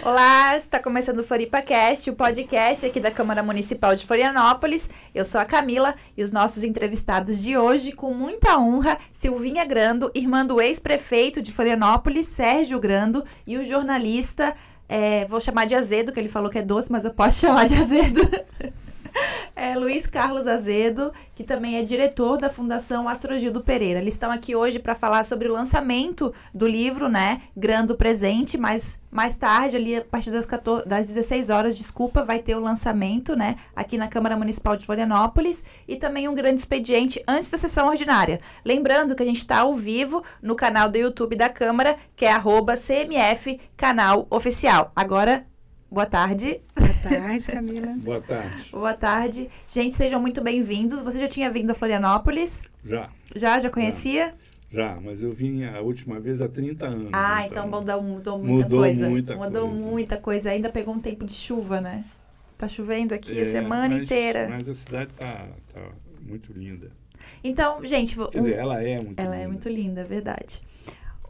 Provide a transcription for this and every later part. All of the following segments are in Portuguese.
Olá, está começando o FloripaCast, o podcast aqui da Câmara Municipal de Florianópolis. Eu sou a Camila e os nossos entrevistados de hoje, com muita honra, Silvinha Grando, irmã do ex-prefeito de Florianópolis, Sérgio Grando, e o jornalista, vou chamar de Azedo, que ele falou que é doce, mas eu posso chamar de Azedo. Luiz Carlos Azedo, que também é diretor da Fundação Astrogildo Pereira. Eles estão aqui hoje para falar sobre o lançamento do livro, né, Grando Presente, mas mais tarde, ali a partir das 16 horas, vai ter o lançamento, né, aqui na Câmara Municipal de Florianópolis, e também um grande expediente antes da sessão ordinária. Lembrando que a gente está ao vivo no canal do YouTube da Câmara, que é @CMF Canal Oficial. Agora, boa tarde. Boa tarde, Camila. Boa tarde. Boa tarde. Gente, sejam muito bem-vindos. Você já tinha vindo a Florianópolis? Já. Já conhecia? Já, mas eu vim a última vez há 30 anos. Então mudou muita coisa. Mudou muita coisa. Ainda pegou um tempo de chuva, né? Tá chovendo aqui a semana inteira. Mas a cidade tá muito linda. Então, gente... Quer dizer, ela é muito linda. Ela é muito linda, é verdade.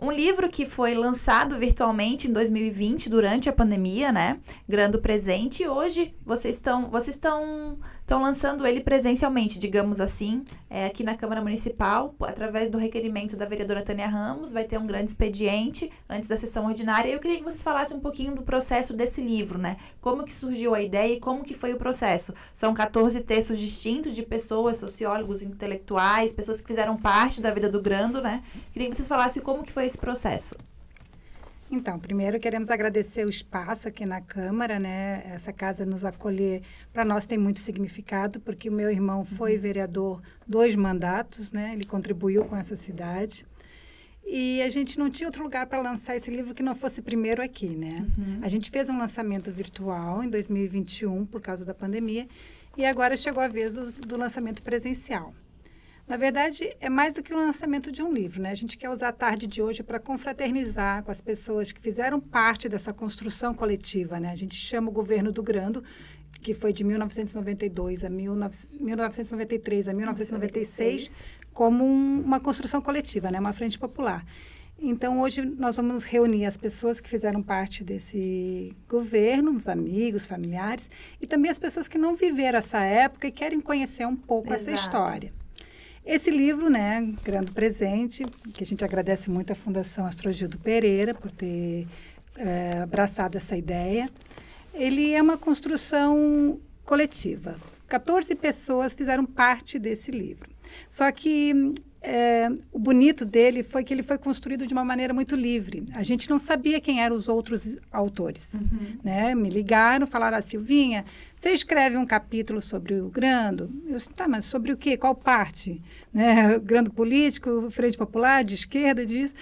Um livro que foi lançado virtualmente em 2020, durante a pandemia, né? Grando Presente. E hoje vocês estão lançando ele presencialmente, digamos assim, aqui na Câmara Municipal, através do requerimento da vereadora Tânia Ramos. Vai ter um grande expediente antes da sessão ordinária. Eu queria que vocês falassem um pouquinho do processo desse livro, né? Como que surgiu a ideia e como que foi o processo. São 14 textos distintos de pessoas, sociólogos, intelectuais, pessoas que fizeram parte da vida do Grando, né? Queria que vocês falassem como que foi esse processo. Então, primeiro queremos agradecer o espaço aqui na Câmara, né? Essa casa nos acolher, para nós tem muito significado, porque o meu irmão foi vereador 2 mandatos, né? Ele contribuiu com essa cidade. E a gente não tinha outro lugar para lançar esse livro que não fosse primeiro aqui, né? A gente fez um lançamento virtual em 2021, por causa da pandemia, e agora chegou a vez do lançamento presencial. Na verdade, é mais do que o lançamento de um livro, né? A gente quer usar a tarde de hoje para confraternizar com as pessoas que fizeram parte dessa construção coletiva, né? A gente chama o governo do Grando, que foi de 1992 a 1993 a 1996, como uma construção coletiva, né? Uma frente popular. Então, hoje nós vamos reunir as pessoas que fizeram parte desse governo, os amigos, familiares, e também as pessoas que não viveram essa época e querem conhecer um pouco essa história. Esse livro, né, Grando Presente, que a gente agradece muito à Fundação Astrogildo Pereira por ter abraçado essa ideia, ele é uma construção coletiva. 14 pessoas fizeram parte desse livro. Só que o bonito dele foi que ele foi construído de uma maneira muito livre. A gente não sabia quem eram os outros autores. Né? Me ligaram, falaram, Silvinha, você escreve um capítulo sobre o Grando? Eu disse, tá, mas sobre o quê? Qual parte? Né? Grando político, Frente Popular, de esquerda, disso.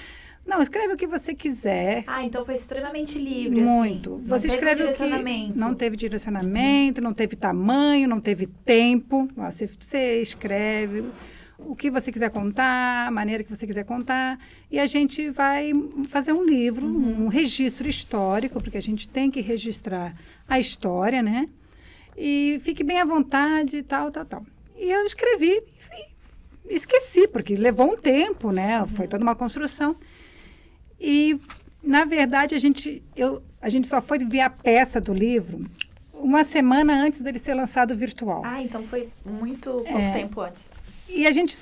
Não, escreve o que você quiser. Então foi extremamente livre, muito. Assim. Você escreve o que... Não teve direcionamento, não teve tamanho, não teve tempo. Você escreve o que você quiser contar, a maneira que você quiser contar, e a gente vai fazer um livro, um registro histórico, porque a gente tem que registrar a história, né? E fique bem à vontade, tal. E eu escrevi e esqueci, porque levou um tempo, né? Foi toda uma construção. E, na verdade, a gente só foi ver a peça do livro uma semana antes dele ser lançado virtual. Então foi muito pouco tempo antes. E a gente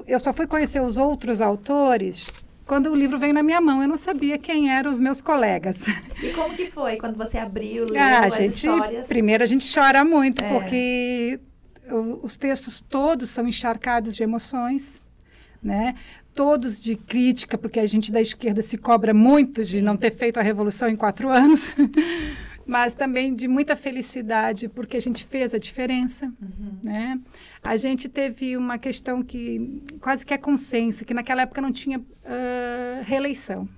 eu só fui conhecer os outros autores quando o livro veio na minha mão. Eu não sabia quem eram os meus colegas. E como que foi quando você abriu, leu as histórias? Primeiro a gente chora muito, porque os textos todos são encharcados de emoções, né? Todos de crítica, porque a gente da esquerda se cobra muito de não ter feito a revolução em 4 anos. Mas também de muita felicidade, porque a gente fez a diferença, né? A gente teve uma questão que quase que é consenso, que naquela época não tinha reeleição,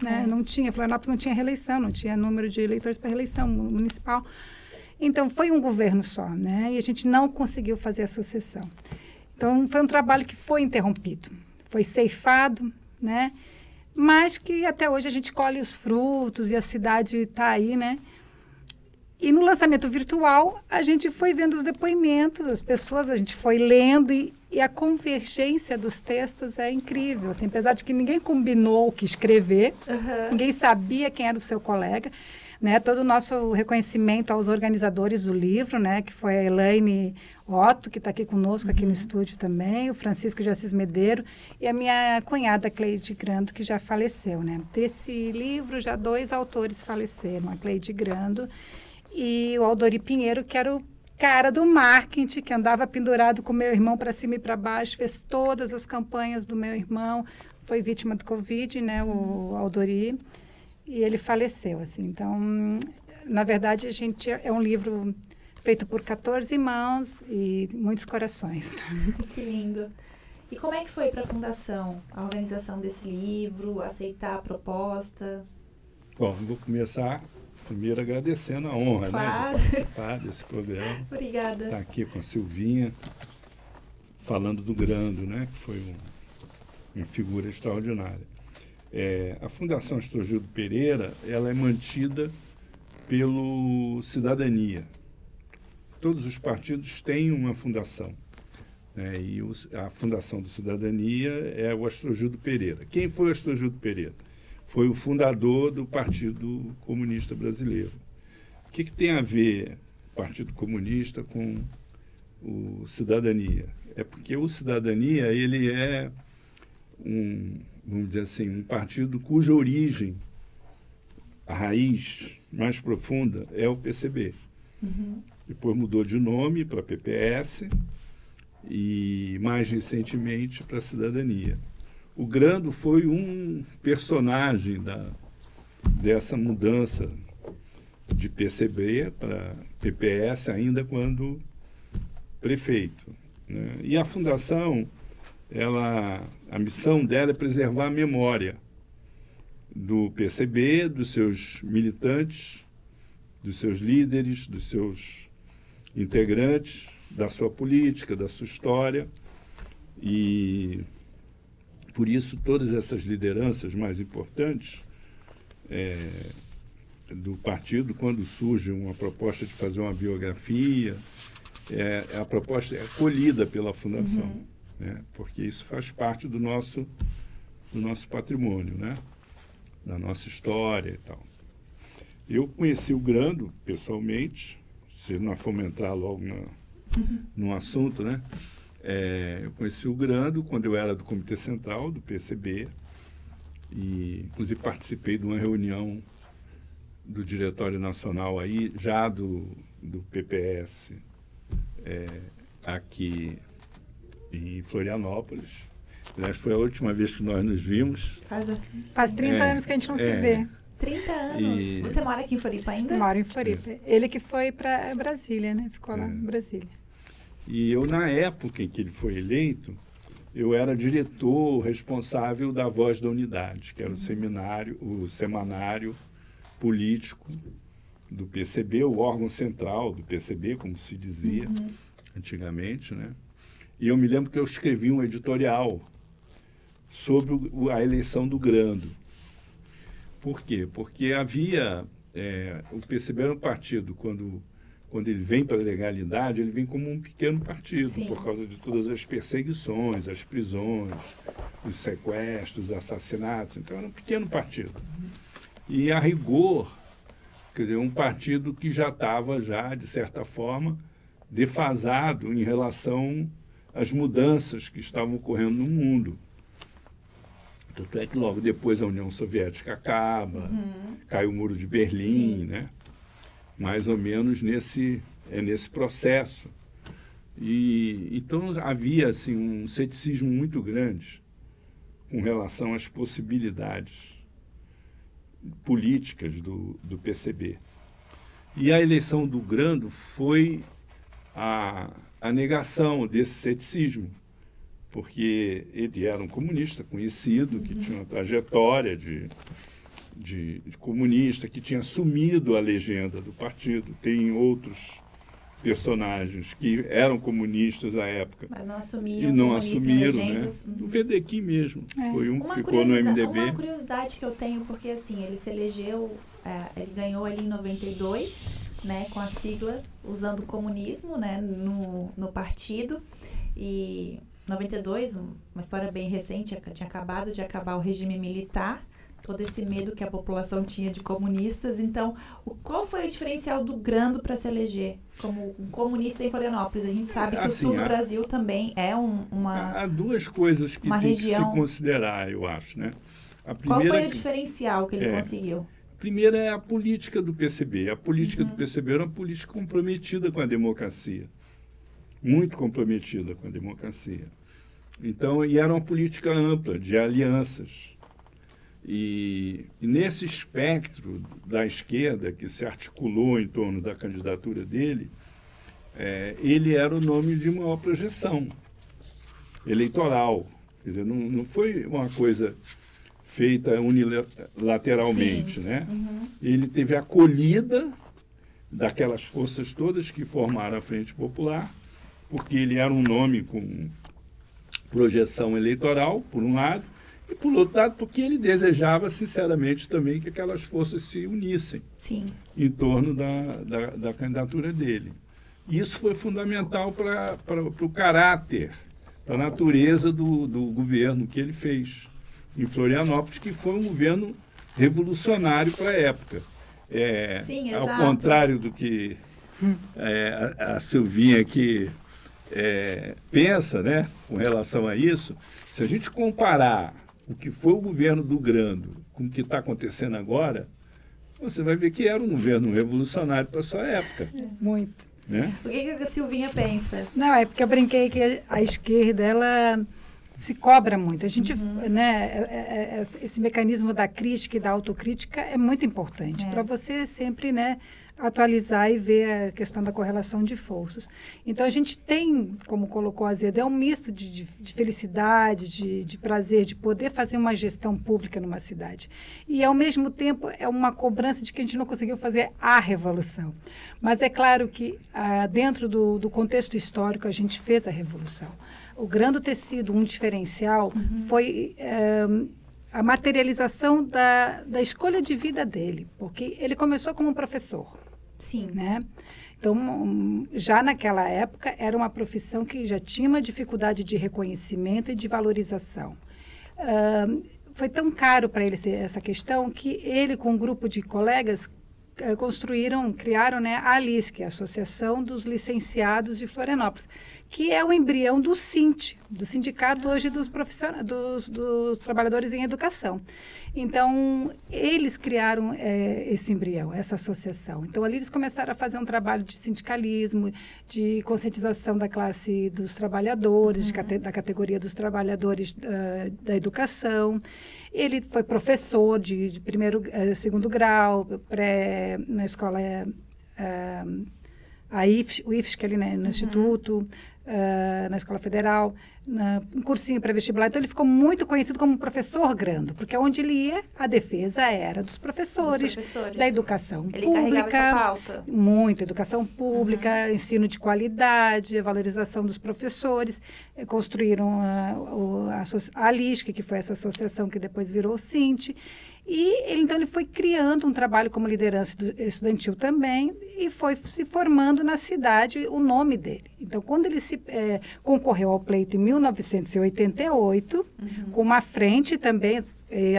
né? Não tinha, Florianópolis não tinha reeleição, não tinha número de eleitores para reeleição municipal. Então, foi um governo só, né? E a gente não conseguiu fazer a sucessão. Então, foi um trabalho que foi interrompido, foi ceifado, né? Mas que até hoje a gente colhe os frutos e a cidade está aí, né? E no lançamento virtual, a gente foi vendo os depoimentos das pessoas, a gente foi lendo E a convergência dos textos é incrível, assim, apesar de que ninguém combinou o que escrever, ninguém sabia quem era o seu colega, né? Todo o nosso reconhecimento aos organizadores do livro, né? Que foi a Elaine Otto, que está aqui conosco, aqui no estúdio também, o Francisco de Assis Medeiro e a minha cunhada Cleide Grando, que já faleceu, né? Desse livro, já 2 autores faleceram, a Cleide Grando e o Aldori Pinheiro, que era o cara do marketing, que andava pendurado com meu irmão para cima e para baixo, fez todas as campanhas do meu irmão, foi vítima do Covid, né, o Aldori, e ele faleceu, assim. Então, na verdade, a gente é um livro feito por 14 mãos e muitos corações. Que lindo. E como é que foi para a Fundação, a organização desse livro, aceitar a proposta? Bom, vou começar primeiro agradecendo a honra, Claro. De participar desse programa. Obrigada. Estar aqui com a Silvinha, falando do Grando, né? Que foi uma figura extraordinária. A Fundação Astrogildo Pereira, ela é mantida pelo Cidadania. Todos os partidos têm uma fundação, né? E a Fundação do Cidadania é o Astrogildo Pereira. Quem foi o Astrogildo Pereira? Foi o fundador do Partido Comunista Brasileiro. O que tem a ver o Partido Comunista com o Cidadania? É porque o Cidadania, ele é vamos dizer assim, um partido cuja origem, a raiz mais profunda, é o PCB. Depois mudou de nome para PPS e, mais recentemente, para Cidadania. O Grando foi um personagem dessa mudança de PCB para PPS, ainda quando prefeito, né? E a Fundação, a missão dela é preservar a memória do PCB, dos seus militantes, dos seus líderes, dos seus integrantes, da sua política, da sua história. E por isso todas essas lideranças mais importantes do partido, quando surge uma proposta de fazer uma biografia, a proposta é acolhida pela Fundação, né? Porque isso faz parte do nosso patrimônio, né? Da nossa história e tal. Eu conheci o Grando pessoalmente, se nós formos entrar logo no assunto, né? Eu conheci o Grando quando eu era do Comitê Central do PCB e, inclusive, participei de uma reunião do Diretório Nacional aí, já do PPS, aqui em Florianópolis. Aliás, foi a última vez que nós nos vimos. Faz 30 anos que a gente não se vê. 30 anos. Você mora aqui em Floripa ainda? Moro em Floripa. Ele que foi para Brasília, né? Ficou lá em Brasília. E eu, na época em que ele foi eleito, eu era diretor responsável da Voz da Unidade, que era o semanário político do PCB, o órgão central do PCB, como se dizia antigamente, né? E eu me lembro que eu escrevi um editorial sobre a eleição do Grando. Por quê? Porque havia... o PCB era um partido, quando ele vem para a legalidade, ele vem como um pequeno partido, Sim. por causa de todas as perseguições, as prisões, os sequestros, os assassinatos. Então, era um pequeno partido. E, a rigor, quer dizer, um partido que já estava, de certa forma, defasado em relação às mudanças que estavam ocorrendo no mundo. Tanto é que logo depois a União Soviética acaba, cai o Muro de Berlim, né? Mais ou menos nesse processo. E então havia assim, um ceticismo muito grande com relação às possibilidades políticas do PCB. E a eleição do Grando foi a negação desse ceticismo, porque ele era um comunista conhecido, que tinha uma trajetória de comunista, que tinha assumido a legenda do partido. Tem outros personagens que eram comunistas à época. Mas não assumiram. E não assumiram, né? O VDQ mesmo. Foi um que ficou no MDB. Uma curiosidade que eu tenho, porque assim, ele se elegeu, ele ganhou ali em 92, né, com a sigla, usando o comunismo, né, no partido. E 92, uma história bem recente, tinha acabado de acabar o regime militar, todo esse medo que a população tinha de comunistas. Então, qual foi o diferencial do Grando para se eleger como um comunista em Florianópolis? A gente sabe que o sul do Brasil também é uma Há duas coisas que tem que se considerar, eu acho, né? Qual foi o diferencial que ele conseguiu? A primeira é a política do PCB. A política do PCB era uma política comprometida com a democracia. Muito comprometida com a democracia. Então, e era uma política ampla, de alianças. E nesse espectro da esquerda, que se articulou em torno da candidatura dele, ele era o nome de maior projeção eleitoral. Quer dizer, não foi uma coisa feita unilateralmente, né? Ele teve a acolhida daquelas forças todas que formaram a Frente Popular, porque ele era um nome com projeção eleitoral, por um lado, e, por outro lado, porque ele desejava, sinceramente, também que aquelas forças se unissem em torno da candidatura dele. Isso foi fundamental para o caráter, para a natureza do governo que ele fez em Florianópolis, que foi um governo revolucionário para a época. Sim, ao contrário do que a Silvinha aqui pensa, né, com relação a isso, se a gente comparar o que foi o governo do Grando com o que está acontecendo agora, você vai ver que era um governo revolucionário para a sua época. Muito. Né? O que a Silvinha pensa? Não, é porque eu brinquei que a esquerda, ela se cobra muito. A gente, né, esse mecanismo da crítica e da autocrítica é muito importante para você sempre, né, atualizar e ver a questão da correlação de forças. Então, a gente tem, como colocou a Azedo, um misto de felicidade, de prazer, de poder fazer uma gestão pública numa cidade. E, ao mesmo tempo, é uma cobrança de que a gente não conseguiu fazer a revolução. Mas é claro que, dentro do contexto histórico, a gente fez a revolução. O Grando ter sido um diferencial foi a materialização da escolha de vida dele, porque ele começou como professor. Sim. Né? Então, já naquela época, era uma profissão que já tinha uma dificuldade de reconhecimento e de valorização. Foi tão caro para ele essa questão que ele, com um grupo de colegas, criaram, né, a ALIS, que é a Associação dos Licenciados de Florianópolis, que é o embrião do SINT, do Sindicato hoje dos Trabalhadores em Educação. Então, eles criaram esse embrião, essa associação. Então, ali eles começaram a fazer um trabalho de sindicalismo, de conscientização da classe dos trabalhadores, da categoria dos trabalhadores da educação. Ele foi professor de primeiro, segundo grau, na escola, o IFSC, ali, né, no Instituto, na Escola Federal, um cursinho pré-vestibular. Então, ele ficou muito conhecido como professor Grando, porque onde ele ia, a defesa era dos professores. Da educação pública. Ele carregava essa pauta. Muito, educação pública, ensino de qualidade, valorização dos professores. Construíram a ALISC, que foi essa associação que depois virou o SINT. E então ele foi criando um trabalho como liderança estudantil também e foi se formando na cidade o nome dele. Então, quando ele concorreu ao pleito em 1988, com uma frente também,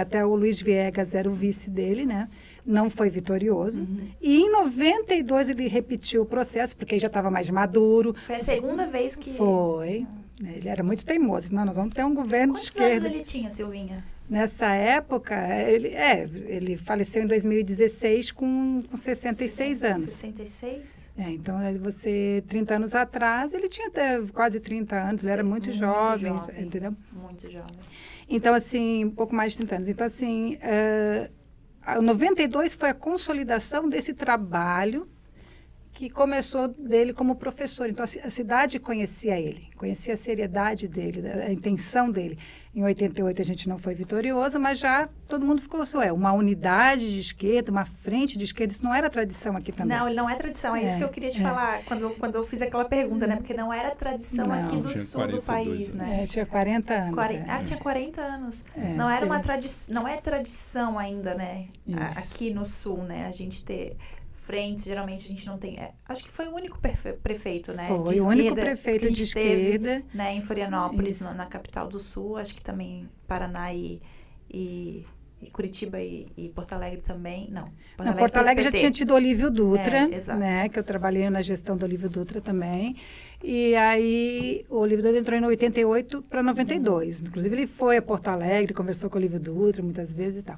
até o Luiz Viegas era o vice dele, né? Não foi vitorioso. E em 92 ele repetiu o processo, porque aí já estava mais maduro. Foi a segunda vez que... Foi. Ele era muito teimoso. Não, nós vamos ter um governo de esquerda. Quantos anos ele tinha, Silvinha? Nessa época, ele faleceu em 2016 com 66 anos. 66? Então, 30 anos atrás, ele tinha até quase 30 anos, ele era muito jovem, entendeu? Muito jovem. Então, assim, um pouco mais de 30 anos. Então, assim, 92 foi a consolidação desse trabalho que começou dele como professor. Então, a cidade conhecia ele, conhecia a seriedade dele, a intenção dele. Em 88 a gente não foi vitorioso, mas já todo mundo ficou, uma unidade de esquerda, uma frente de esquerda, isso não era tradição aqui também. Não, ele não é tradição, é isso que eu queria te falar, quando eu fiz aquela pergunta, né? Porque não era tradição aqui do sul do país, né? Tinha 40 anos. Tinha 40 anos. Não era não é tradição ainda, né? Aqui no sul, né? A gente frentes, geralmente a gente não tem... acho que foi o único prefeito, né? Foi o único prefeito de esquerda. Teve, né, em Florianópolis, na capital do Sul, acho que também Paraná e Curitiba e Porto Alegre também, não. Porto Alegre já tinha tido Olívio Dutra, né? Que eu trabalhei na gestão do Olívio Dutra também. E aí o Olívio Dutra entrou em 88 para 92. Inclusive ele foi a Porto Alegre, conversou com o Olívio Dutra muitas vezes e tal.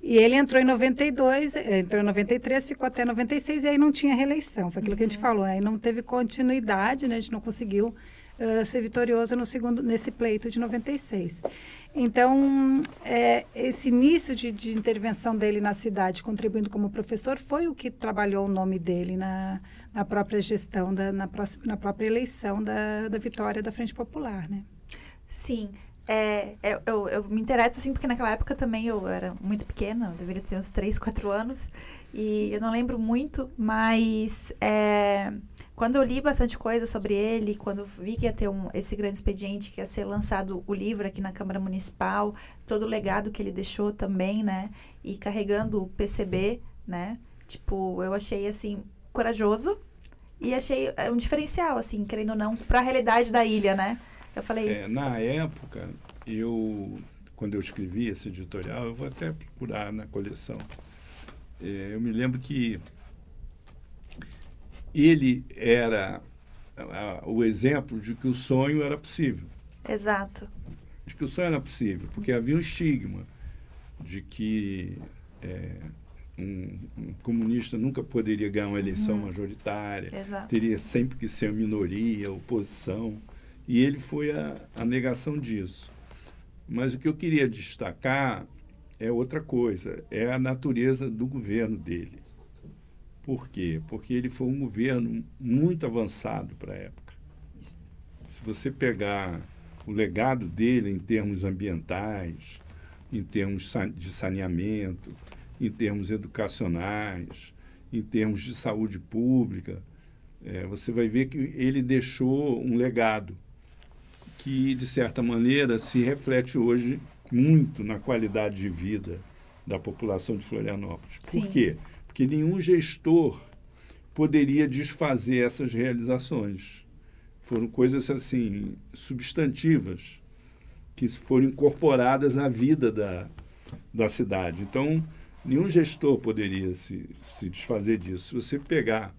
E ele entrou em 92, entrou em 93, ficou até 96 e aí não tinha reeleição. Foi aquilo que a gente falou, aí não teve continuidade, né? A gente não conseguiu ser vitorioso nesse pleito de 96. Então, esse início de intervenção dele na cidade, contribuindo como professor, foi o que trabalhou o nome dele na própria gestão, na própria eleição da vitória da Frente Popular, né? Sim. Eu me interesso, assim, porque naquela época também eu era muito pequena, eu deveria ter uns 3, 4 anos, e eu não lembro muito, mas quando eu li bastante coisa sobre ele, quando eu vi que ia ter esse grande expediente, que ia ser lançado o livro aqui na Câmara Municipal, todo o legado que ele deixou também, né, e carregando o PCB, né, tipo, eu achei, assim, corajoso, e achei um diferencial, assim, querendo ou não, para a realidade da ilha, né. Eu falei... na época, quando eu escrevi esse editorial, eu vou até procurar na coleção, eu me lembro que ele era o exemplo de que o sonho era possível. Exato. De que o sonho era possível, porque havia um estigma de que um comunista nunca poderia ganhar uma eleição majoritária, teria sempre que ser minoria, oposição. E ele foi a negação disso. Mas o que eu queria destacar é outra coisa, é a natureza do governo dele. Por quê? Porque ele foi um governo muito avançado para a época. Se você pegar o legado dele em termos ambientais, em termos de saneamento, em termos educacionais, em termos de saúde pública, você vai ver que ele deixou um legado que, de certa maneira, se reflete hoje muito na qualidade de vida da população de Florianópolis. Sim. Por quê? Porque nenhum gestor poderia desfazer essas realizações. Foram coisas, assim, substantivas, que foram incorporadas à vida da cidade. Então, nenhum gestor poderia se desfazer disso. Se você pegar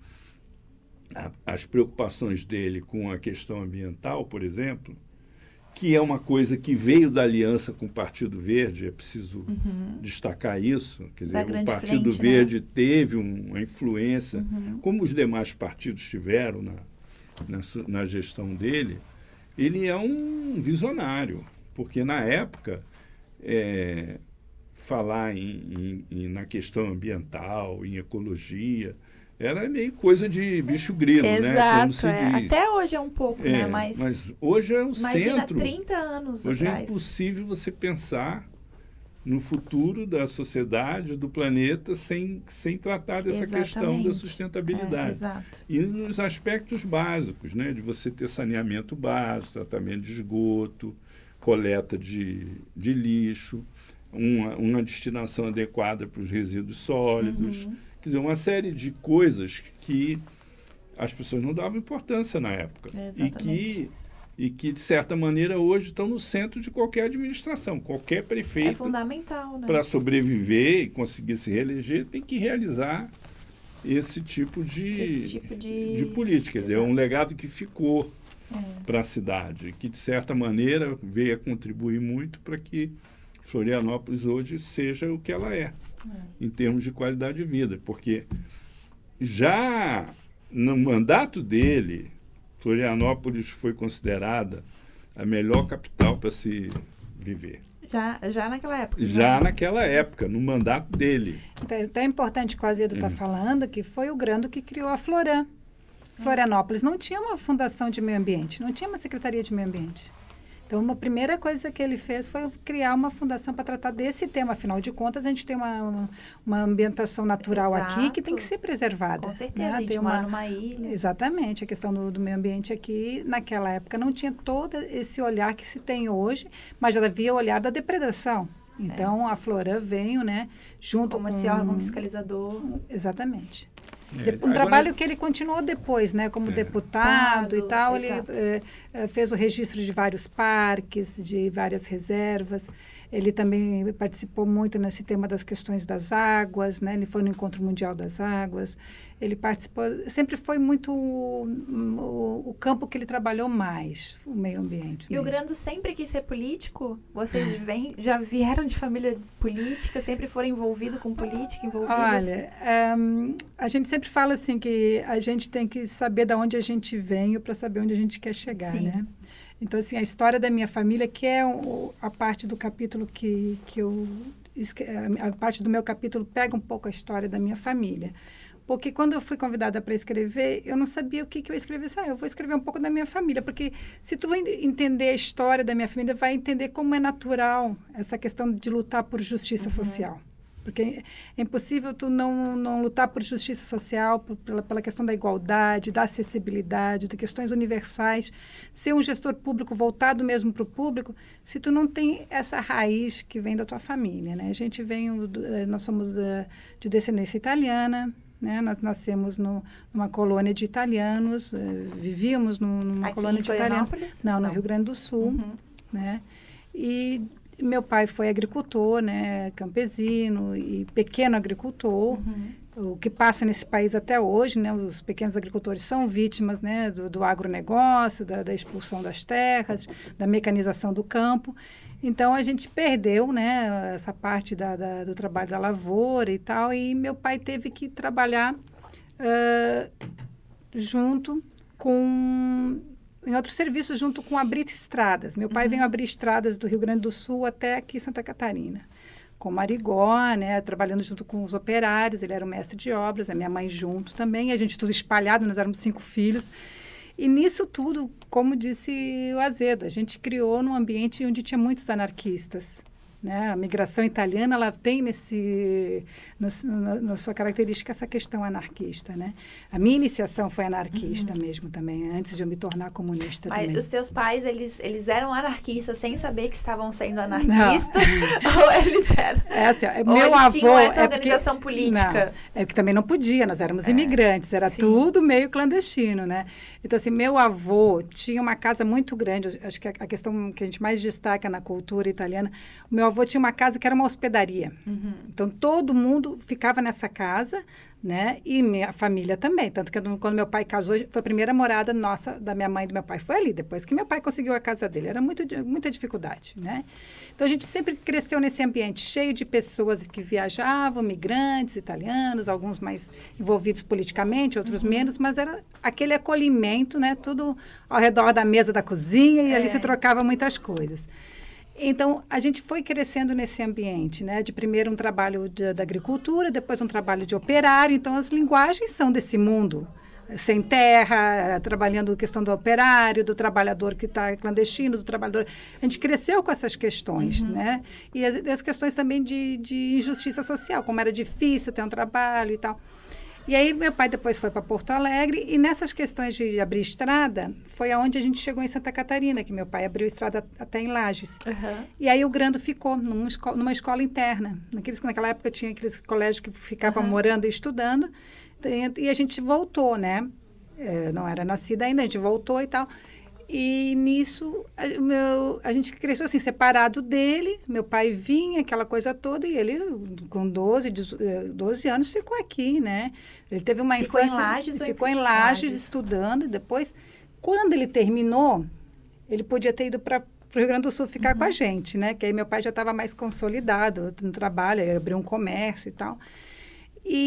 as preocupações dele com a questão ambiental, por exemplo, que é uma coisa que veio da aliança com o Partido Verde, é preciso destacar isso. Quer dizer, o Partido Verde, né, teve uma influência, como os demais partidos tiveram na gestão dele. Ele é um visionário, porque na época falar na questão ambiental, em ecologia, era meio coisa de bicho grilo, né? Como se diz. Até hoje é um pouco, né? Mas hoje é o centro. 30 anos hoje atrás. É impossível você pensar no futuro da sociedade, do planeta, sem tratar dessa questão da sustentabilidade. Exato. E nos aspectos básicos, né? De você ter saneamento básico, tratamento de esgoto, coleta de lixo, uma destinação adequada para os resíduos sólidos. Quer dizer, uma série de coisas que as pessoas não davam importância na época. E que, de certa maneira, hoje estão no centro de qualquer administração. Qualquer prefeito, é fundamental, né, para sobreviver e conseguir se reeleger, tem que realizar esse tipo de política. Quer dizer, é um legado que ficou para a cidade, que, de certa maneira, veio a contribuir muito para que Florianópolis hoje seja o que ela é. Em termos de qualidade de vida, porque já no mandato dele, Florianópolis foi considerada a melhor capital para se viver. Já naquela época? Já naquela época, no mandato dele. Então é importante que o Azedo está falando que foi o Grando que criou a Floran. Florianópolis não tinha uma fundação de meio ambiente, não tinha uma secretaria de meio ambiente. Então, uma primeira coisa que ele fez foi criar uma fundação para tratar desse tema. Afinal de contas, a gente tem uma ambientação natural aqui que tem que ser preservada. Com certeza, né? A gente mora numa ilha. Exatamente, a questão do meio ambiente aqui, naquela época, não tinha todo esse olhar que se tem hoje, mas já havia o olhar da depredação. Então, a Floran veio, né, junto como esse órgão fiscalizador. Exatamente. Um trabalho que ele continuou depois, né? Como deputado e tal. Exato. Ele fez o registro de vários parques, de várias reservas. Ele também participou muito nesse tema das questões das águas, né? Ele foi no Encontro Mundial das Águas. Ele participou... Sempre foi muito o campo que ele trabalhou mais, o meio ambiente. E o Grando sempre quis ser político? Vocês já vieram de família política? Sempre foram envolvidos com política? Olha, a gente sempre fala assim que a gente tem que saber de onde a gente veio para saber onde a gente quer chegar, Sim. né? Então, assim, a história da minha família, que é a parte do capítulo que eu... A parte do meu capítulo pega um pouco a história da minha família. Porque quando eu fui convidada para escrever, eu não sabia o que eu ia escrever. Eu vou escrever um pouco da minha família, porque se tu vai entender a história da minha família, vai entender como é natural essa questão de lutar por justiça social. Porque é impossível tu não lutar por justiça social, pela questão da igualdade, da acessibilidade, de questões universais, ser um gestor público voltado mesmo para o público, se tu não tem essa raiz que vem da tua família, né? A gente nós somos de descendência italiana, né? Nós nascemos numa colônia de italianos, vivíamos numa aqui colônia de italianos. Não, no Rio Grande do Sul, né? E meu pai foi agricultor, né, campesino e pequeno agricultor, o que passa nesse país até hoje, né, os pequenos agricultores são vítimas, né, do agronegócio, da expulsão das terras, da mecanização do campo. Então, a gente perdeu, né, essa parte do trabalho da lavoura e tal, e meu pai teve que trabalhar em outros serviços, junto com abrir estradas. Meu pai veio abrir estradas do Rio Grande do Sul até aqui Santa Catarina, com Marigó, né, trabalhando junto com os operários. Ele era o mestre de obras, a minha mãe junto também, a gente tudo espalhado, nós éramos 5 filhos. E nisso tudo, como disse o Azedo, a gente criou num ambiente onde tinha muitos anarquistas. Né? A migração italiana, ela tem na sua característica essa questão anarquista, né? A minha iniciação foi anarquista mesmo também, antes de eu me tornar comunista. Mas também. os teus pais, eles eram anarquistas sem saber que estavam sendo anarquistas? Ou eles eram? Assim, ou meu eles avô tinham essa organização política? Não, é que também não podia, nós éramos imigrantes, era tudo meio clandestino, né? Então, assim, meu avô tinha uma casa muito grande, acho que a questão que a gente mais destaca na cultura italiana, o meu avô tinha uma casa que era uma hospedaria. Então, todo mundo ficava nessa casa, né? E minha família também. Tanto que quando meu pai casou, foi a primeira morada nossa, da minha mãe e do meu pai. Foi ali, depois que meu pai conseguiu a casa dele. Era muita dificuldade, né? Então, a gente sempre cresceu nesse ambiente cheio de pessoas que viajavam, migrantes, italianos, alguns mais envolvidos politicamente, outros menos, mas era aquele acolhimento, né? Tudo ao redor da mesa da cozinha e ali se trocava muitas coisas. Então, a gente foi crescendo nesse ambiente, né? De primeiro um trabalho da agricultura, depois um trabalho de operário. Então, as linguagens são desse mundo. Sem terra, trabalhando a questão do operário, do trabalhador que está clandestino, do trabalhador... A gente cresceu com essas questões, né? E as questões também de injustiça social, como era difícil ter um trabalho e tal. E aí, meu pai depois foi para Porto Alegre, e nessas questões de abrir estrada, foi aonde a gente chegou em Santa Catarina, que meu pai abriu estrada até em Lages. E aí, o Grando ficou numa escola interna. Naquela época, tinha aqueles colégios que ficavam morando e estudando, e a gente voltou, né? Não era nascida ainda, a gente voltou e tal. E nisso, a gente cresceu assim, separado dele. Meu pai vinha, aquela coisa toda, e ele, com 12 anos, ficou aqui, né? Ele teve uma infância... Ficou em Lages, estudando, e depois, quando ele terminou, ele podia ter ido para o Rio Grande do Sul ficar com a gente, né? Que aí meu pai já estava mais consolidado no trabalho, ele abriu um comércio e tal.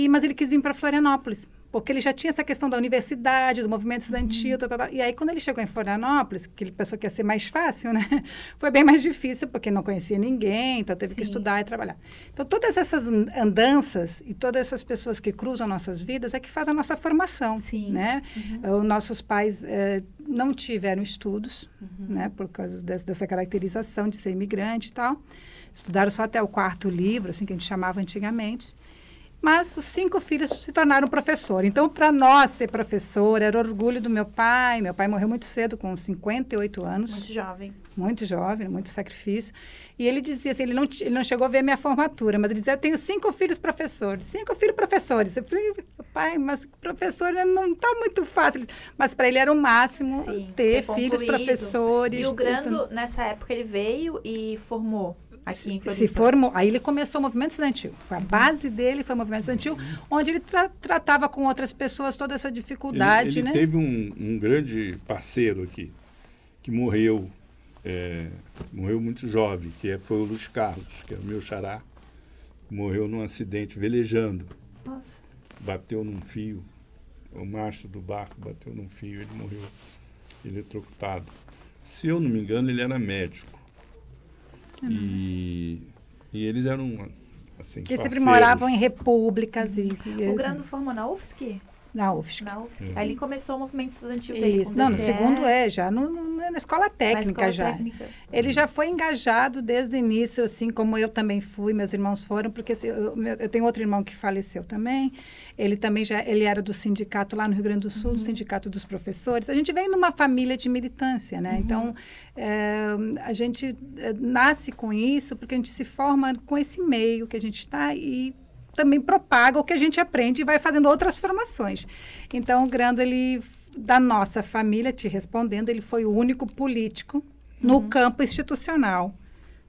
Mas ele quis vir para Florianópolis, porque ele já tinha essa questão da universidade, do movimento estudantil, E aí, quando ele chegou em Florianópolis, que ele pensou que ia ser mais fácil, né? Foi bem mais difícil, porque não conhecia ninguém, então teve que estudar e trabalhar. Então, todas essas andanças e todas essas pessoas que cruzam nossas vidas é que faz a nossa formação, né? Os nossos pais não tiveram estudos, né? Por causa dessa caracterização de ser imigrante e tal. Estudaram só até o 4º livro, assim que a gente chamava antigamente. Mas os 5 filhos se tornaram professor. Então, para nós, ser professor era orgulho do meu pai. Meu pai morreu muito cedo, com 58 anos. Muito jovem. Muito jovem, muito sacrifício. E ele dizia assim, ele não chegou a ver a minha formatura, mas ele dizia, eu tenho 5 filhos professores. 5 filhos professores. Eu falei, pai, mas professor não está muito fácil. Mas para ele era o máximo ter filhos professores. E o Grando, nessa época, ele veio e formou aqui em Floripa. Se formou. Aí ele começou o movimento estudantil. Foi a base dele, foi o movimento estudantil, onde ele tratava com outras pessoas toda essa dificuldade. Ele teve um grande parceiro aqui, que morreu muito jovem, foi o Luiz Carlos, que é o meu xará. Morreu num acidente velejando. Nossa. Bateu num fio. O mastro do barco bateu num fio, ele morreu eletrocutado. Se eu não me engano, ele era médico. E eles eram, assim, que sempre moravam em repúblicas. O Grando formou na UFSC? Na UFSC. Aí ele começou o movimento estudantil dele. Isso. Não, no segundo já na escola técnica técnica. Ele já foi engajado desde o início, assim como eu também fui, meus irmãos foram, porque eu tenho outro irmão que faleceu também. Ele também ele era do sindicato lá no Rio Grande do Sul, do Sindicato dos Professores. A gente vem numa família de militância, né? Então, a gente nasce com isso, porque a gente se forma com esse meio que a gente está e também propaga o que a gente aprende e vai fazendo outras formações. Então, o Grando, da nossa família, te respondendo, ele foi o único político no campo institucional,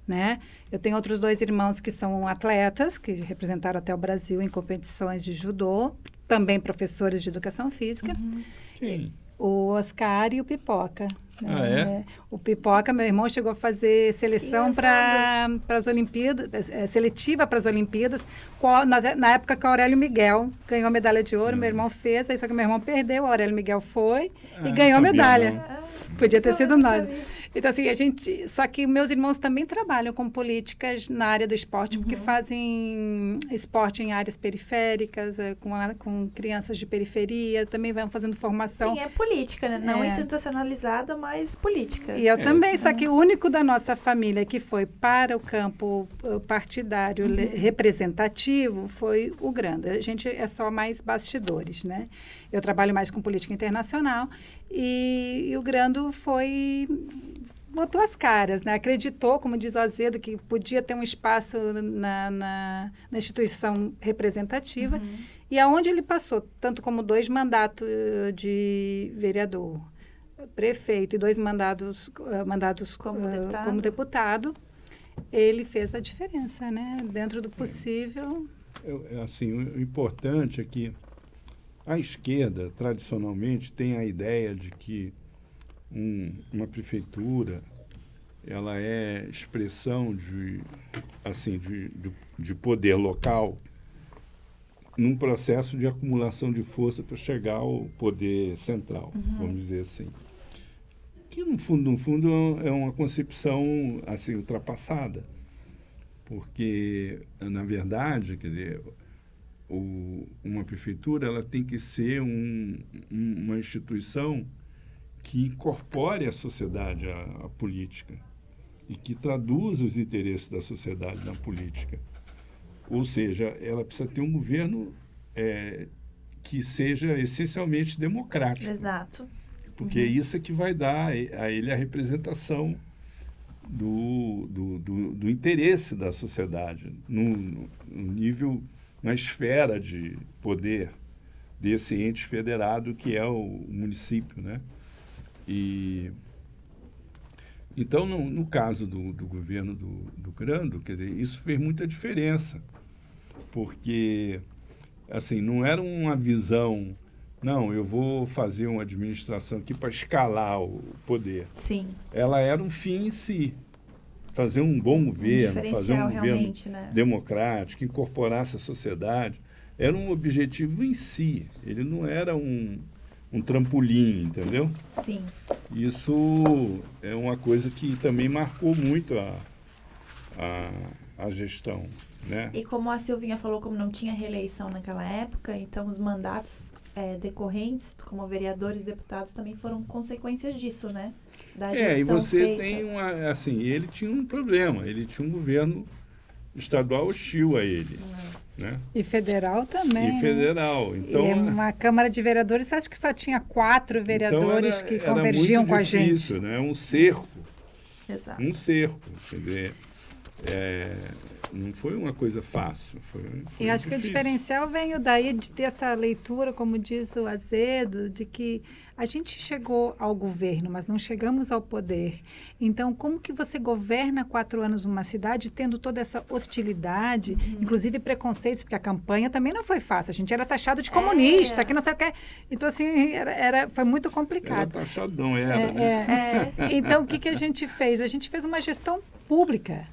né? Eu tenho outros 2 irmãos que são atletas, que representaram até o Brasil em competições de judô, também professores de educação física. Quem? O Oscar e o Pipoca. Ah, é? O Pipoca, meu irmão, chegou a fazer seleção para as Olimpíadas, seletiva para as Olimpíadas, na época que o Aurélio Miguel ganhou medalha de ouro, meu irmão fez, aí só que meu irmão perdeu, o Aurélio Miguel foi e ganhou medalha. Podia ter sido nós. Então, assim, só que meus irmãos também trabalham com políticas na área do esporte, porque fazem esporte em áreas periféricas, com crianças de periferia, também vão fazendo formação. Sim, é política, né? Não institucionalizada, mas política. E eu também, só que o único da nossa família que foi para o campo partidário representativo foi o Grando. A gente é só mais bastidores, né? Eu trabalho mais com política internacional e o Grando botou as caras, né? Acreditou, como diz o Azedo, que podia ter um espaço na instituição representativa. E aonde ele passou, tanto como 2 mandatos de vereador, prefeito e 2 mandados como deputado, ele fez a diferença, né? Dentro do possível. Assim, o importante é que a esquerda, tradicionalmente, tem a ideia de que uma prefeitura ela é expressão de poder local num processo de acumulação de força para chegar ao poder central, vamos dizer assim. Que, no fundo, é uma concepção assim, ultrapassada. Porque, na verdade, quer dizer, uma prefeitura ela tem que ser uma instituição que incorpore a sociedade à política e que traduza os interesses da sociedade na política. Ou seja, ela precisa ter um governo que seja essencialmente democrático. Exato. Porque é isso que vai dar a ele a representação do interesse da sociedade no nível, na esfera de poder desse ente federado que é o município, né? Então, no caso do governo do Grando, quer dizer, isso fez muita diferença, porque assim, não era uma visão, não, eu vou fazer uma administração aqui para escalar o poder. Sim. Ela era um fim em si. Fazer um bom governo, fazer um governo democrático, incorporasse a sociedade, era um objetivo em si. Ele não era um trampolim, entendeu? Sim. Isso é uma coisa que também marcou muito a gestão, né? E como a Silvinha falou, como não tinha reeleição naquela época, então os mandatos decorrentes, como vereadores e deputados, também foram consequências disso, né? Da gestão e você feita. tem ele tinha um problema, ele tinha um governo estadual hostil a ele. Né? E federal também. E federal. Então, e uma Câmara de Vereadores, acho que só tinha 4 vereadores que convergiam com a gente. Era muito difícil, né? Um cerco. Exato. Um cerco. Quer dizer, não foi uma coisa fácil. Foi e acho difícil. Que o diferencial veio daí de ter essa leitura, como diz o Azedo, de que a gente chegou ao governo, mas não chegamos ao poder. Então, como que você governa 4 anos numa cidade tendo toda essa hostilidade, inclusive preconceitos, porque a campanha também não foi fácil. A gente era taxado de comunista, que não sei o que. Então, assim, foi muito complicado. Era taxadão, né? Então, o que a gente fez? A gente fez uma gestão pública.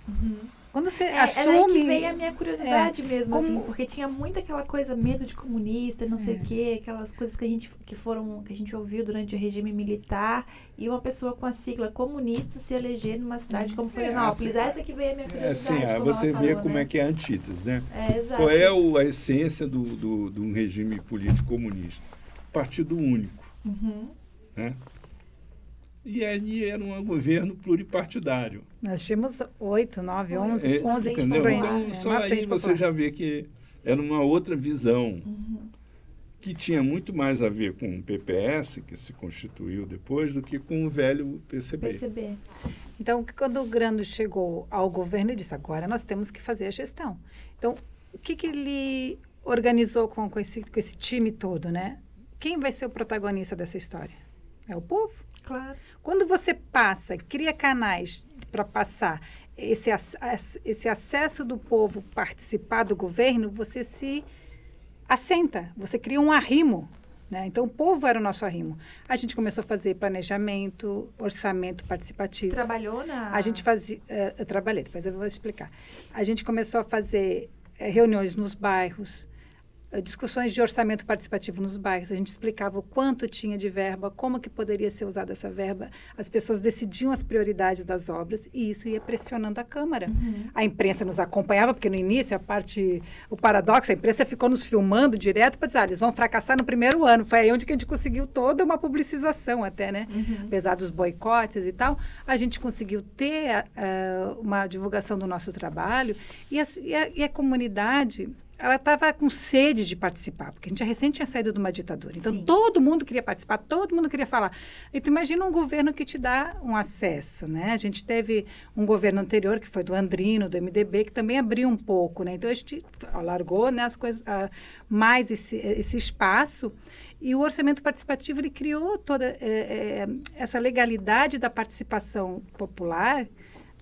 Quando você assume... Era aí que veio a minha curiosidade mesmo, assim, porque tinha muito aquela coisa, medo de comunista, não sei o quê, aquelas coisas que a gente ouviu durante o regime militar, e uma pessoa com a sigla comunista se eleger numa cidade como Florianópolis. Essa que veio a minha curiosidade. Assim, você vê como é que é a antítese, né? Exato. Qual é a essência de um regime político comunista? Partido único. Né? E ali era um governo pluripartidário. Nós tínhamos 8, 9, 11 entendeu? frentes. Então, só aí você já vê que era uma outra visão que tinha muito mais a ver com o PPS, que se constituiu depois, do que com o velho PCB. Então, quando o Grando chegou ao governo, ele disse, agora nós temos que fazer a gestão. Então, o que ele organizou com esse time todo, né? Quem vai ser o protagonista dessa história? É o povo. Claro. Quando você cria canais para passar esse acesso do povo participar do governo, você se assenta, você cria um arrimo. Né? Então, o povo era o nosso arrimo. A gente começou a fazer planejamento, orçamento participativo. Você trabalhou na... A gente fazia... eu trabalhei, depois eu vou explicar. A gente começou a fazer reuniões nos bairros, discussões de orçamento participativo nos bairros. A gente explicava o quanto tinha de verba, como que poderia ser usada essa verba. As pessoas decidiam as prioridades das obras e isso ia pressionando a Câmara. A imprensa nos acompanhava, porque no início, o paradoxo, a imprensa ficou nos filmando direto para dizer, eles vão fracassar no primeiro ano. Foi aí onde que a gente conseguiu toda uma publicização até, né? Apesar dos boicotes e tal, a gente conseguiu ter uma divulgação do nosso trabalho e a comunidade... ela estava com sede de participar, porque a gente recém tinha saído de uma ditadura. Então, todo mundo queria participar, todo mundo queria falar. E tu imagina um governo que te dá um acesso, né? A gente teve um governo anterior, que foi do Andrino, do MDB, que também abriu um pouco, né? Então, a gente alargou, né, as coisas, mais esse espaço. E o orçamento participativo, ele criou toda essa legalidade da participação popular,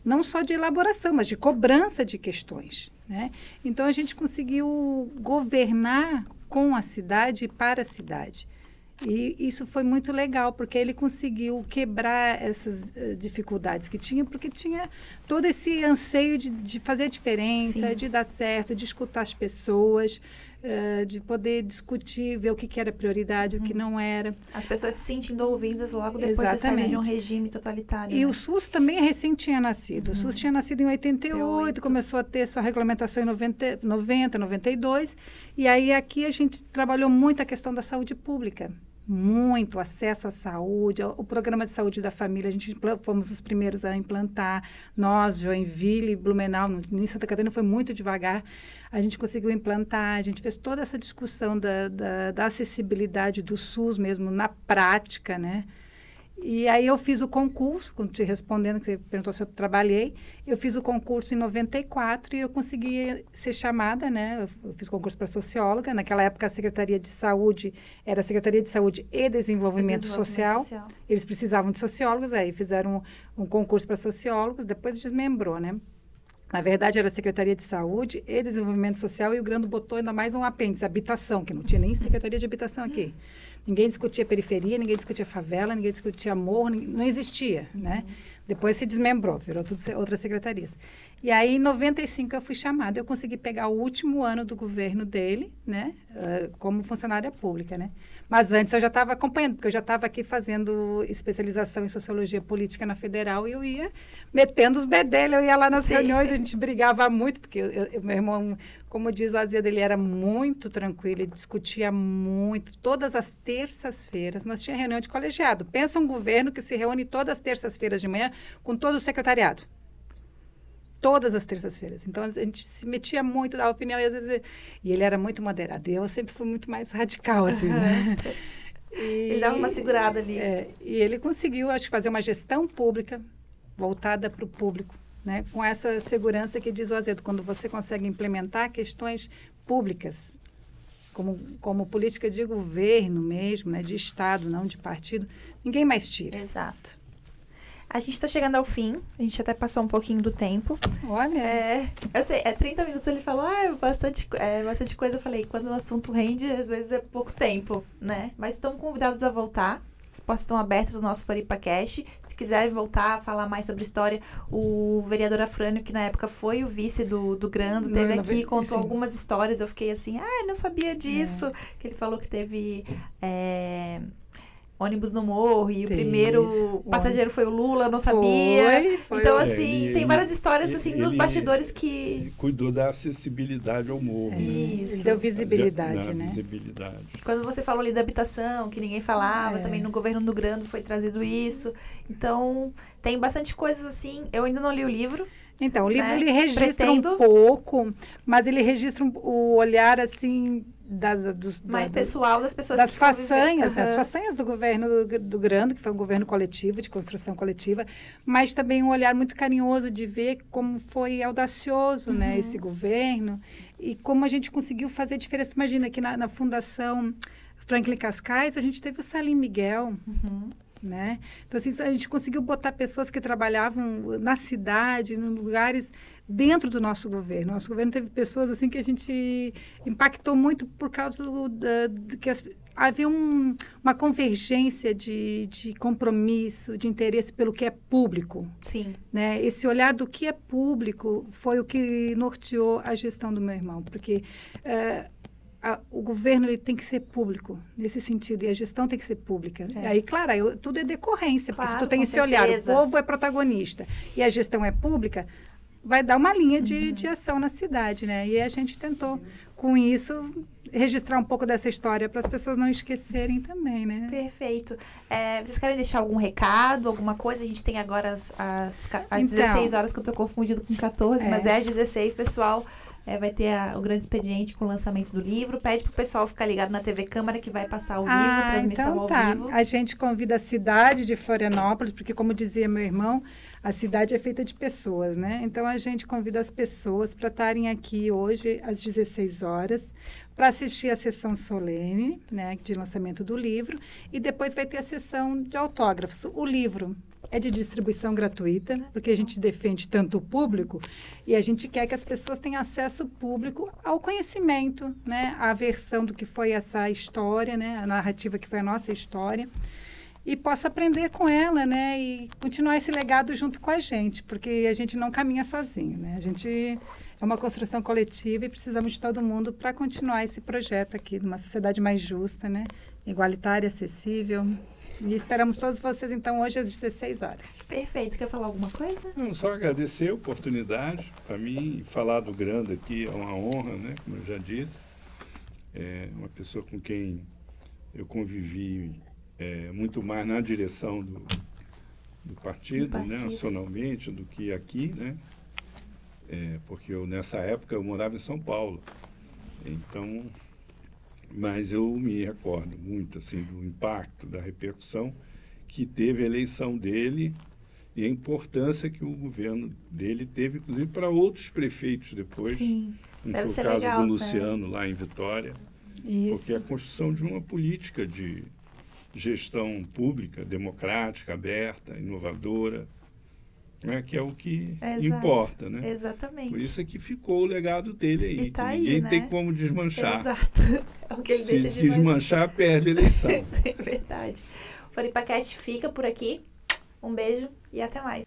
não só de elaboração, mas de cobrança de questões. Né? Então, a gente conseguiu governar com a cidade e para a cidade. E isso foi muito legal, porque ele conseguiu quebrar essas dificuldades que tinha, porque tinha todo esse anseio de fazer a diferença, de dar certo, de escutar as pessoas, de poder discutir, ver o que era prioridade, o que não era. As pessoas se sentindo ouvidas logo depois de sair de um regime totalitário. E o SUS também recém tinha nascido. O SUS tinha nascido em 88, começou a ter sua regulamentação em 90, 92. E aí aqui a gente trabalhou muito a questão da saúde pública. Muito acesso à saúde, o programa de saúde da família, a gente fomos os primeiros a implantar, nós, Joinville, Blumenau, em Santa Catarina foi muito devagar, a gente conseguiu implantar, a gente fez toda essa discussão da acessibilidade do SUS mesmo na prática, né? E aí eu fiz o concurso, te respondendo, que você perguntou se eu trabalhei, eu fiz o concurso em 94 e eu consegui ser chamada, né? Eu fiz concurso para socióloga, naquela época a Secretaria de Saúde era a Secretaria de Saúde e Desenvolvimento Social. Eles precisavam de sociólogos, aí fizeram um concurso para sociólogos, depois desmembrou, né? Na verdade, era a Secretaria de Saúde e Desenvolvimento Social e o Grando botou ainda mais um apêndice, habitação, que não tinha nem Secretaria de Habitação aqui. Ninguém discutia periferia, ninguém discutia favela, ninguém discutia morro, não existia, né? Depois se desmembrou, virou tudo outras secretarias. E aí, em 95, eu fui chamada, eu consegui pegar o último ano do governo dele, né? Como funcionária pública, né? Mas antes eu já estava acompanhando, porque eu já estava aqui fazendo especialização em Sociologia Política na Federal e eu ia metendo os bedelhos, eu ia lá nas reuniões, a gente brigava muito, porque meu irmão, como diz o Azedo, ele era muito tranquilo, ele discutia muito. Todas as terças-feiras, nós tínhamos reunião de colegiado. Pensa um governo que se reúne todas as terças-feiras de manhã com todo o secretariado. todas as terças-feiras. Então, a gente se metia muito, dava opinião, e às vezes... E ele era muito moderado. Eu sempre fui muito mais radical, assim, né? Ele dava uma segurada ali. E ele conseguiu, acho que, fazer uma gestão pública voltada para o público, né? Com essa segurança que diz o Azedo, quando você consegue implementar questões públicas, como política de governo mesmo, né? De Estado, não de partido, ninguém mais tira. Exato. A gente está chegando ao fim, a gente até passou um pouquinho do tempo. Olha. Eu sei, 30 minutos ele falou, bastante coisa. Eu falei, quando o assunto rende, às vezes é pouco tempo, né? Mas estão convidados a voltar. As portas estão abertas no nosso FloripaCast. Se quiserem voltar a falar mais sobre história, o vereador Afrânio, que na época foi o vice do Grando, teve aqui e contou algumas histórias. Eu fiquei assim, não sabia disso. Que ele falou que teve... ônibus no morro, e o primeiro passageiro foi o Lula, eu não sabia. Foi. Então, assim, tem várias histórias, assim, nos bastidores que... Ele cuidou da acessibilidade ao morro. Isso. Ele deu visibilidade, né? Visibilidade. Quando você falou ali da habitação, que ninguém falava, também no governo do Grando foi trazido isso. Então, tem bastante coisas assim. Eu ainda não li o livro. Então, o livro ele registra um pouco, mas ele registra o olhar, assim... mais pessoal das pessoas das façanhas, das façanhas do governo do Grando, que foi um governo coletivo, de construção coletiva, mas também um olhar muito carinhoso de ver como foi audacioso, né, esse governo, e como a gente conseguiu fazer diferença. Imagina que na Fundação Franklin Cascais, a gente teve o Salim Miguel, né? Então, assim, a gente conseguiu botar pessoas que trabalhavam na cidade, em lugares dentro do nosso governo. Nosso governo teve pessoas assim que a gente impactou muito por causa de que havia uma convergência de compromisso, de interesse pelo que é público. Sim. Né? Esse olhar do que é público foi o que norteou a gestão do meu irmão, porque o governo ele tem que ser público nesse sentido, e a gestão tem que ser pública. Aí, claro, tudo é decorrência, porque se tu tem esse olhar, o povo é protagonista e a gestão é pública, vai dar uma linha de ação na cidade, né? E a gente tentou, com isso, registrar um pouco dessa história para as pessoas não esquecerem também, né? Perfeito. Vocês querem deixar algum recado, alguma coisa? A gente tem agora às 16 horas, que eu estou confundido com 14, mas às 16, pessoal. Vai ter o grande expediente com o lançamento do livro. Pede pro pessoal ficar ligado na TV Câmara, que vai passar ao vivo, transmissão então ao vivo. A gente convida a cidade de Florianópolis, porque, como dizia meu irmão, a cidade é feita de pessoas, né? Então, a gente convida as pessoas para estarem aqui hoje, às 16 horas, para assistir a sessão solene, né, de lançamento do livro, e depois vai ter a sessão de autógrafos. O livro é de distribuição gratuita, porque a gente defende tanto o público e a gente quer que as pessoas tenham acesso público ao conhecimento, né? À versão do que foi essa história, né? A narrativa que foi a nossa história, e possa aprender com ela, né? E continuar esse legado junto com a gente, porque a gente não caminha sozinho, né? A gente é uma construção coletiva e precisamos de todo mundo para continuar esse projeto aqui de uma sociedade mais justa, né? Igualitária, acessível. E esperamos todos vocês, então, hoje às 16 horas. Perfeito. Quer falar alguma coisa? Não, só agradecer a oportunidade. Para mim, falar do Grando aqui é uma honra, né? Como eu já disse. É uma pessoa com quem eu convivi muito mais na direção do partido, né? Nacionalmente, do que aqui, né? Porque nessa época, eu morava em São Paulo. Então... Mas eu me recordo muito assim, do impacto, da repercussão que teve a eleição dele e a importância que o governo dele teve, inclusive, para outros prefeitos depois. Sim. Como foi o caso legal, do Luciano, lá em Vitória. Isso. Porque a construção de uma política de gestão pública, democrática, aberta, inovadora, né, que é o que importa, né? Exatamente. Por isso é que ficou o legado dele aí. E tá ninguém aí, né? tem como desmanchar. Exato. É o que ele deixa Se desmanchar, perde a eleição. É verdade. O FloripaCast fica por aqui. Um beijo e até mais.